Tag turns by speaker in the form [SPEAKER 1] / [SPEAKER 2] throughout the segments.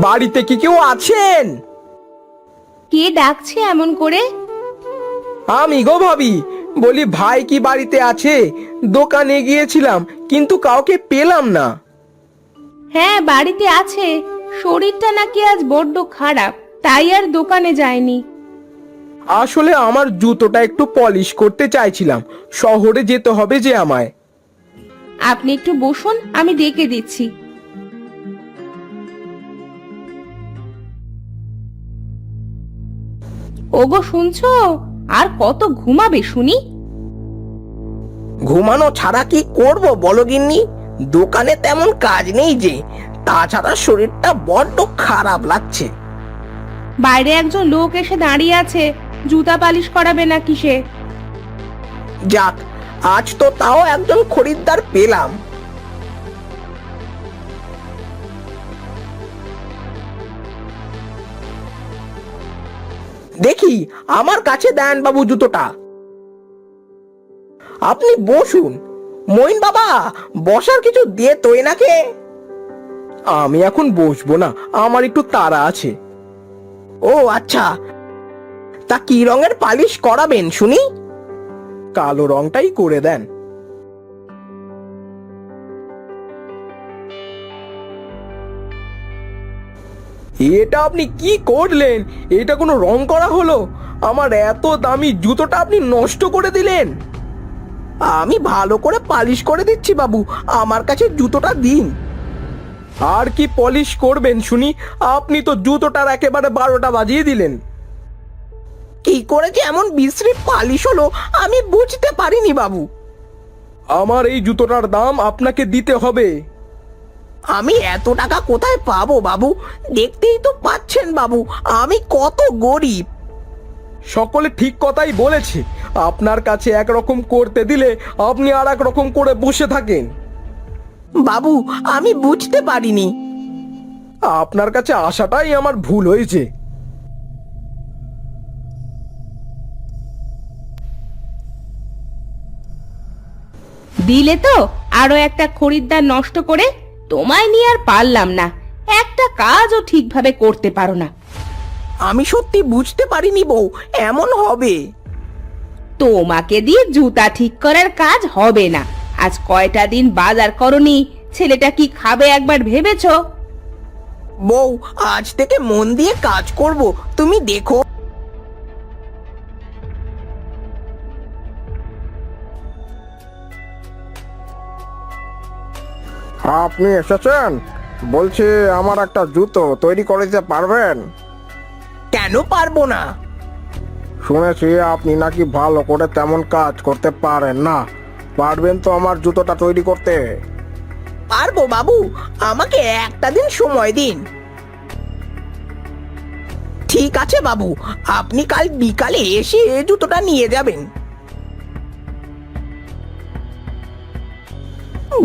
[SPEAKER 1] বাড়িতে কি কেউ আছেন?
[SPEAKER 2] কে ডাকছে এমন করে?
[SPEAKER 1] আমি গো ভাবি, বলি ভাই কি বাড়িতে আছে? দোকানে গিয়েছিলাম কিন্তু কাউকে পেলাম না।
[SPEAKER 2] হ্যাঁ, বাড়িতে আছে। শরীরটা নাকি আজ বড্ড খারাপ, তাই আর দোকানে যায়নি।
[SPEAKER 1] আসলে আমার জুতোটা একটু পলিশ করতে চাইছিলাম, শহরে যেতে হবে যে আমায়।
[SPEAKER 2] আপনি একটু বসুন, আমি ডেকে দিচ্ছি। ওগো, শুনছো? আর কত ঘুমাবে শুনি?
[SPEAKER 3] ঘুমানো ছাড়া কি করব বলো গিন্নি? দোকানে তেমন কাজ নেই যে, তাছাড়া শরীরটা বড্ড খারাপ লাগছে।
[SPEAKER 2] বাইরে একজন লোক এসে দাঁড়িয়ে আছে, জুতা পালিশ করাবে নাকি সে?
[SPEAKER 3] যাক, আজ তো তাও একজন খরিদ্দার পেলাম। দেখি আমার কাছে দেন বাবু জুতোটা। আপনি বসুন। মইন বাবা, বসার কিছু দিয়ে তো এনাকে।
[SPEAKER 1] আমি এখন বসবো না, আমার একটু তাড়া আছে।
[SPEAKER 3] ও আচ্ছা, তা কি রঙের পালিশ করাবেন শুনি?
[SPEAKER 1] কালো রংটাই করে দেন। এটা আপনি কি করলেন? এটা কোনো রং করা হলো? আমার এত দামি জুতোটা আপনি নষ্ট করে দিলেন।
[SPEAKER 3] আমি ভালো করে পালিশ করে দিচ্ছি বাবু, আমার কাছে জুতোটা দিন।
[SPEAKER 1] আর কি পলিশ করবেন শুনি? আপনি তো জুতোটার একেবারে 12টা বাজিয়ে দিলেন।
[SPEAKER 3] কি করে যে এমন বিশ্রী পালিশ হলো আমি বুঝতে পারিনি বাবু।
[SPEAKER 1] আমার এই জুতোটার দাম আপনাকে দিতে হবে।
[SPEAKER 3] আমি এত টাকা কোথায় পাবো বাবু? দেখতেই তো পাচ্ছেন বাবু, আমি কত গরিব।
[SPEAKER 1] সকলে ঠিক কথাই বলেছে। আপনার কাছে একরকম করতে দিলে আপনি আর এক রকম করে বসে থাকেন।
[SPEAKER 3] বাবু, আমি বুঝতে পারিনি।
[SPEAKER 1] আপনার কাছে আসাটাই আমার ভুল হয়েছে।
[SPEAKER 2] দিলে তো আরো একটা খরিদ্দার নষ্ট করে। তোমায় নিয়ে আর পারলাম না, একটা কাজও ঠিকভাবে করতে পারো না।
[SPEAKER 3] আমি সত্যি বুঝতে পারিনি বউ, এমন হবে।
[SPEAKER 2] তোমাকে দিয়ে জুতা ঠিক করার কাজ হবে না। আজ কয়টা দিন বাজার করনি, ছেলেটা কি খাবে একবার ভেবেছো?
[SPEAKER 3] বউ, আজ থেকে মন দিয়ে কাজ করব, তুমি দেখো।
[SPEAKER 4] আপনি এসেছেন? বলছি, আমার একটা জুতো তৈরি করে দিতে পারবেন?
[SPEAKER 3] কেন পারবো না?
[SPEAKER 4] শুনেছি আপনি নাকি ভালো করে তেমন কাজ করতে পারেন না। পারবেন তো আমার জুতোটা তৈরি করতে?
[SPEAKER 3] পারবো বাবু, আমাকে একটা দিন সময় দিন। ঠিক আছে বাবু, আপনি কাল বিকালে এসে জুতোটা নিয়ে যাবেন।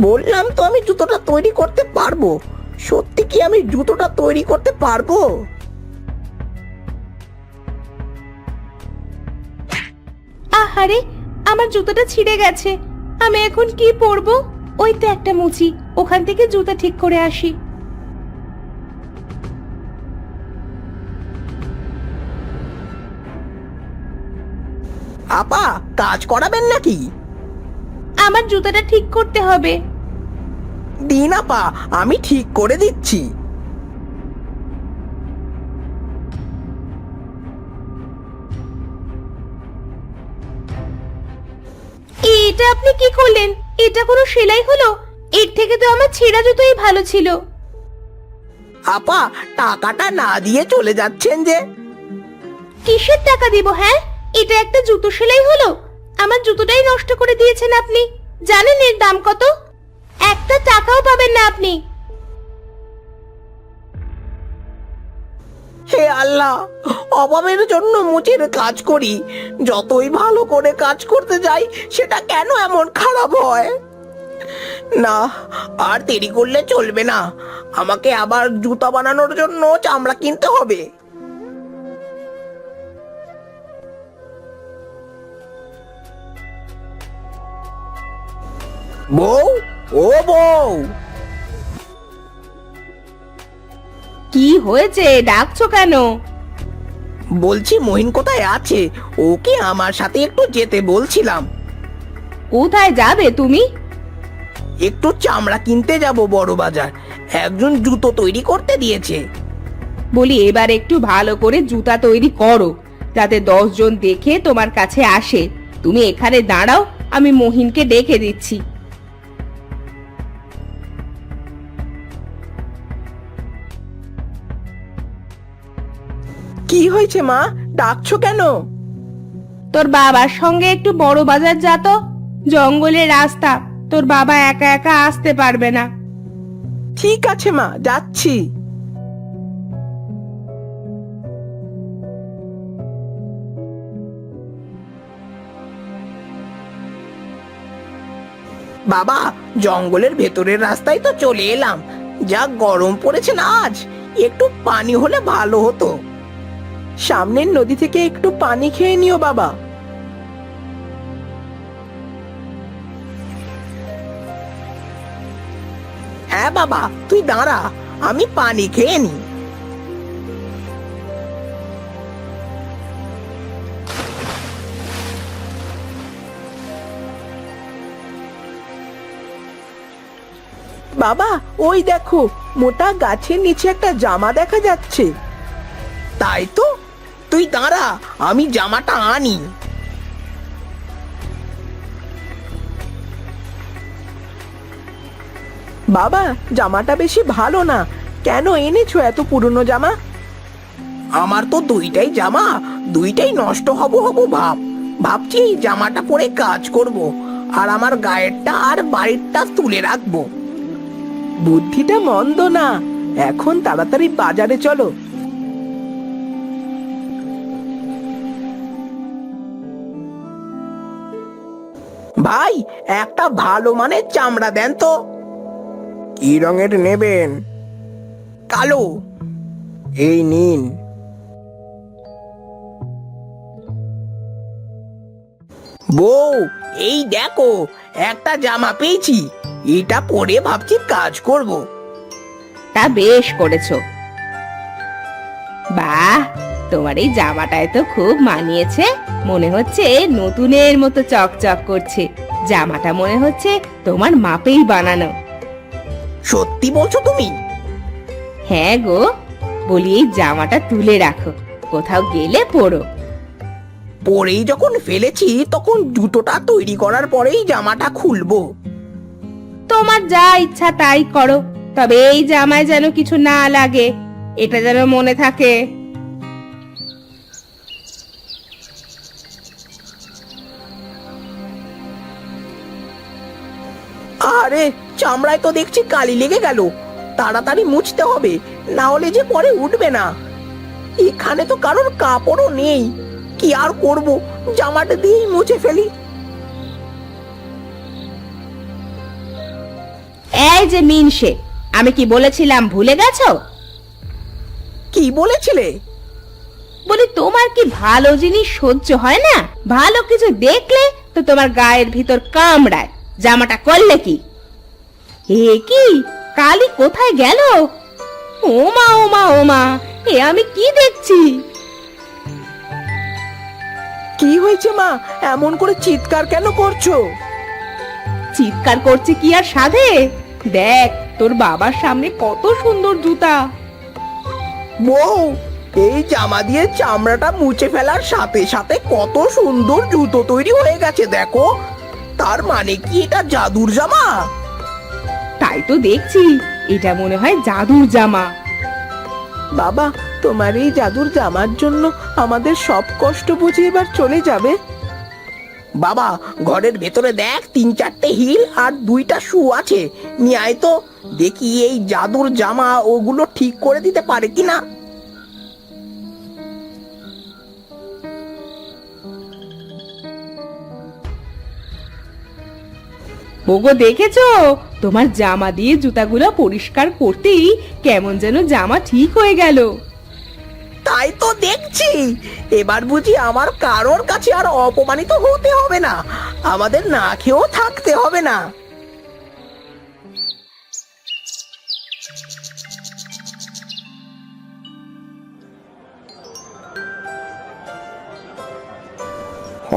[SPEAKER 3] বললাম তো আমি জুতোটা তৈরি করতে পারবো। সত্যি কি আমি জুতোটা তৈরি করতে পারবো?
[SPEAKER 2] আহারে, আমার জুতোটা ছিঁড়ে গেছে। আমি এখন কি পরবো? ওই তো একটা মুচি, ওখান থেকে জুতা ঠিক করে আসি।
[SPEAKER 3] আপা, কাজ করাবেন নাকি?
[SPEAKER 2] আমার জুতাটা ঠিক করতে হবে।
[SPEAKER 3] দিন আপা, আমি ঠিক করে দিচ্ছি।
[SPEAKER 2] এটা আপনি কি করলেন? এটা কোনো সেলাই হলো? এর থেকে তো আমার ছেঁড়া জুতোই ভালো ছিল।
[SPEAKER 3] আপা, টাকাটা না দিয়ে চলে যাচ্ছেন যে?
[SPEAKER 2] কিসের টাকা দিব? হ্যাঁ, এটা একটা জুতো সেলাই হলো? আমার জুতোটাই নষ্ট করে দিয়েছেন আপনি। জানেন এর দাম কত? একটা টাকাও পাবেন না আপনি।
[SPEAKER 3] হে আল্লাহ, অভাবের জন্য মুচির কাজ করি। যতই ভালো করে কাজ করতে যাই, সেটা কেন এমন খারাপ হয়? না, আর দেরি করলে চলবে না। আমাকে আবার জুতা বানানোর জন্য চামড়া কিনতে হবে। বউ, ও বউ,
[SPEAKER 2] কি হয়েছে, ডাকছো কেন?
[SPEAKER 3] বলছি মহিন কোথায় আছে, ওকে আমার সাথে একটু যেতে বলছিলাম।
[SPEAKER 2] কোথায় যাবে তুমি?
[SPEAKER 3] একটু চামড়া কিনতে যাব বড় বাজার, একজন জুতো তৈরি করতে দিয়েছে।
[SPEAKER 2] বলি এবার একটু ভালো করে জুতা তৈরি করো, যাতে 10 জন দেখে তোমার কাছে আসে। তুমি এখানে দাঁড়াও, আমি মহিনকে ডেকে দিচ্ছি।
[SPEAKER 3] কি হয়েছে মা, ডাকছো কেন?
[SPEAKER 2] তোর বাবার সঙ্গে একটু বড় বাজার যা তো, জঙ্গলের রাস্তা, তোর বাবা একা একা আসতে পারবে না।
[SPEAKER 3] ঠিক আছে মা, যাচ্ছি। বাবা, জঙ্গলের ভেতরের রাস্তায় তো চলে এলাম। যা গরম পড়েছে না আজ, একটু পানি হলে ভালো হতো। সামনের নদী থেকে একটু পানি খেয়ে নিও বাবা। হ্যাঁ বাবা, তুই দাঁড়া, আমি পানি খেয়ে নি। বাবা, ওই দেখো, মোটা গাছের নিচে একটা জামা দেখা যাচ্ছে। তাই তো, তুই দাঁড়া, আমি জামাটা আনি। বাবা, জামাটা বেশি ভালো না, কেন এনেছো এত পুরনো জামা? আমার তো দুইটাই জামা, দুইটাই নষ্ট হব ভাবছি এই জামাটা পরে কাজ করব, আর আমার গায়েরটা আর বাড়িরটা তুলে রাখবো। বুদ্ধিটা মন্দ না, এখন তাড়াতাড়ি বাজারে চলো। ভাই, একটা ভালো মানের চামড়া দেন তো।
[SPEAKER 4] কি রঙের নেবেন?
[SPEAKER 3] কালো।
[SPEAKER 4] এই নিন।
[SPEAKER 3] বউ, এই দেখো, একটা জামা পেয়েছি, এটা পরে ভাবছি কাজ করব।
[SPEAKER 2] তা বেশ করেছো। বাহ, তোমার এই জামাটায় তো খুব মানিয়েছে, মনে হচ্ছে নতুনের মতো চকচক করছে। জামাটা মনে হচ্ছে তোমার মাপেই বানানো।
[SPEAKER 3] সত্যি বলছো তুমি?
[SPEAKER 2] হ্যাঁ গো, বলি এই জামাটা তুলে রাখো, কোথাও গেলে পরো।
[SPEAKER 3] পরেই যখন ফেলেছি, তখন জুতোটা তৈরি করার পরেই জামাটা খুলবো।
[SPEAKER 2] তোমার যা ইচ্ছা তাই করো, তবে এই জামায় যেন কিছু না লাগে, এটা যেন মনে থাকে।
[SPEAKER 3] আরে, চামড়ায় তো দেখছি কালি লেগে গেল, তাড়াতাড়ি মুছতে হবে, না হলে যে পরে উঠবে না। এখানে তো কারোর কাপড়ও নেই, কি আর করব, জামাটা দিয়েই মুছে ফেলি।
[SPEAKER 2] এই যে মিনসে, আমি কি বলেছিলাম ভুলে গেছো?
[SPEAKER 3] কি বলেছিলে?
[SPEAKER 2] বলি তোমার কি ভালো জিনিস সহ্য হয় না? ভালো কিছু দেখলে তো তোমার গায়ের ভিতর কামড়ায়। জামাটা করলে কি? এ কি, কালি কোথায় গেল? ওমা ওমা ওমা, এ আমি কি দেখছি?
[SPEAKER 3] কি হয়েছে মা, এমন করে চিৎকার কেন করছো?
[SPEAKER 2] চিৎকার করছে কি আর সাধে? দেখ, তোর বাবার সামনে কত সুন্দর জুতা।
[SPEAKER 3] বউ, এই জামা দিয়ে চামড়াটা মুছে ফেলার সাথে সাথে কত সুন্দর জুতো তৈরি হয়ে গেছে দেখো। তার মানে কি এটা জাদুর জামা?
[SPEAKER 2] তাই তো দেখছি, এটা মনে হয় জাদুর জামা।
[SPEAKER 3] বাবা, তোমার এই জাদুর জামার জন্য আমাদের সব কষ্ট বুঝে এবার চলে যাবে। বাবা, ঘরের ভেতরে দেখ 3-4টে হিল আর 2টা শু আছে, নিয়ে আয় তো, দেখি এই জাদুর জামা ওগুলো ঠিক করে দিতে পারে কিনা।
[SPEAKER 2] ওগো, দেখেছো? তোমার জামা দিয়ে জুতাগুলো পরিষ্কার করতেই কেমন যেন জামা ঠিক হয়ে গেল।
[SPEAKER 3] তাই তো দেখছি, এবার বুঝি আমার কারোর কাছে আর অপমানিত হতে হবে না, আমাদের না খেয়েও থাকতে হবে না।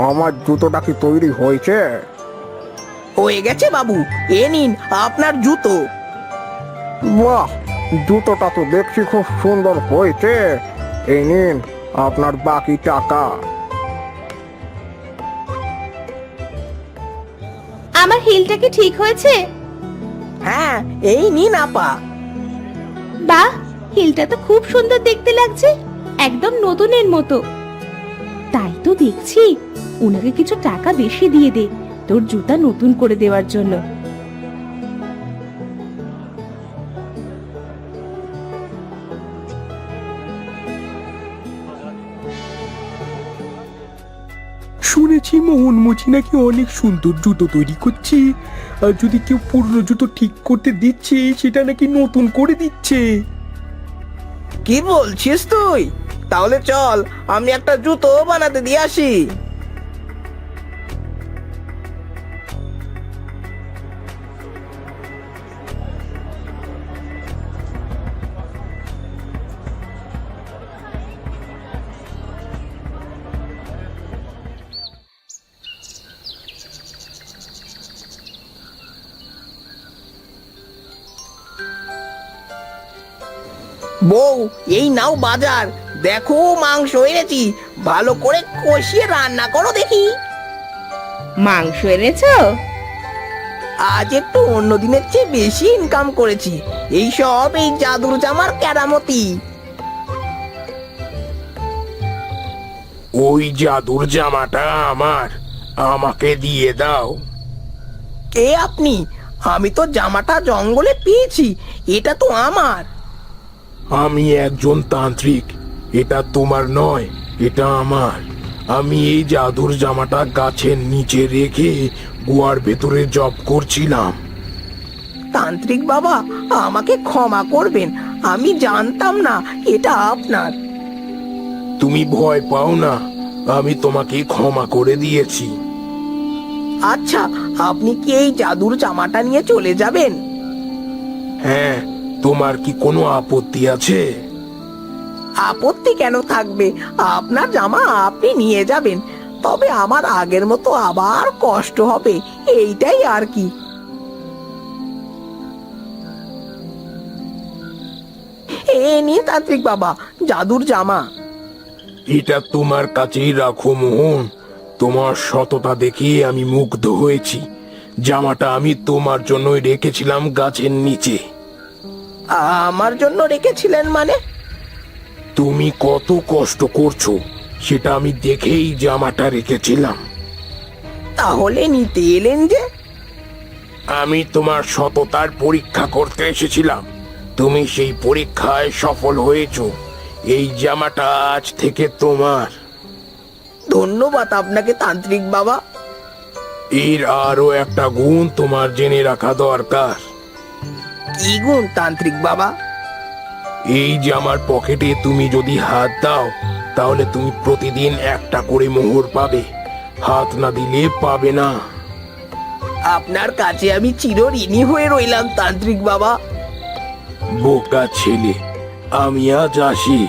[SPEAKER 4] আমার জুতোটা কি তৈরি হয়েছে?
[SPEAKER 3] হয়ে গেছে বাবু, এ নিন আপনার জুতো।
[SPEAKER 4] বাহ, জুতোটা তো দেখছি খুব সুন্দর হয়েছে। এই নিন আপনার বাকি টাকা।
[SPEAKER 2] আমার হিলটা কি ঠিক হয়েছে?
[SPEAKER 3] হ্যাঁ, এই নিন আপা।
[SPEAKER 2] বাহ, হিলটা তো খুব সুন্দর দেখতে লাগছে, একদম নতুনের মতো। তাই তো দেখছি, ওনাকে কিছু টাকা বেশি দিয়ে দে তোর জুতা নতুন করে দেওয়ার জন্য।
[SPEAKER 1] শুনেছি মোহন মুচি নাকি অনেক সুন্দর জুতো তৈরি করছে, আর যদি কেউ পুরনো জুতো ঠিক করতে দিচ্ছে সেটা নাকি নতুন করে দিচ্ছে।
[SPEAKER 3] কি বলছিস তুই? তাহলে চল, আমি একটা জুতো বানাতে দিয়ে আসি। বউ, এই নাও বাজার, দেখো মাংস এনেছি, ভালো করে কষিয়ে রান্না করো দেখি।
[SPEAKER 2] মাংস এনেছো?
[SPEAKER 3] আজ একটু অন্য দিনের চেয়ে বেশি ইনকাম করেছি, এই সব এই জাদুর জামার কেরামতি।
[SPEAKER 5] ওই জাদুর জামাটা আমার, আমাকে দিয়ে দাও।
[SPEAKER 3] কে আপনি? আমি তো জামাটা জঙ্গলে পেয়েছি, এটা তো আমার।
[SPEAKER 5] আমি একজন তান্ত্রিক, এটা তোমার নয়, এটা আমার। আমি এই জাদুর জামাটা গাছের নিচে রেখে গুহার ভেতরে জব করছিলাম।
[SPEAKER 3] তান্ত্রিক বাবা, আমাকে ক্ষমা করবেন, আমি জানতাম না এটা আপনার।
[SPEAKER 5] তুমি ভয় পাও না, আমি তোমাকে ক্ষমা করে দিয়েছি।
[SPEAKER 3] আচ্ছা, আপনি কি এই জাদুর জামাটা নিয়ে চলে যাবেন?
[SPEAKER 5] হ্যাঁ, তোমার কি কোনো আপত্তি আছে?
[SPEAKER 3] আপত্তি কেন থাকবে, আপনার জামা আপনি নিয়ে যাবেন, তবে আমার আগের মতো আবার কষ্ট হবে, এইটাই আর কি। এ নিন তান্ত্রিক বাবা, জাদুর জামা।
[SPEAKER 5] এটা তোমার কাছেই রাখো মোহন, তোমার সততা দেখে আমি মুগ্ধ হয়েছি। জামাটা আমি তোমার জন্যই রেখেছিলাম গাছের নিচে।
[SPEAKER 3] আমার জন্য রেখেছিলেন মানে?
[SPEAKER 5] তুমি কত কষ্ট করছো সেটা আমি দেখেই জামাটা রেখেছিলাম।
[SPEAKER 3] তাহলে নিতে এলেন যে?
[SPEAKER 5] আমি তোমার সততার পরীক্ষা করতে এসেছিলাম, তুমি সেই পরীক্ষায় সফল হয়েছো। এই জামাটা আজ থেকে তোমার।
[SPEAKER 3] ধন্যবাদ আপনাকে তান্ত্রিক বাবা।
[SPEAKER 5] এর আরো একটা গুণ তোমার জেনে রাখা দরকার।
[SPEAKER 3] কি গুণ তান্ত্রিক বাবা?
[SPEAKER 5] এই জামার পকেটে তুমি যদি হাত দাও তাহলে তুমি প্রতিদিন একটা করে মোহর পাবে, হাত না দিলে পাবে না।
[SPEAKER 3] আপনার কাছে আমি চিরঋণী হয়ে রইলাম তান্ত্রিক বাবা।
[SPEAKER 5] বোকা ছেলে, আমি আজ আসি।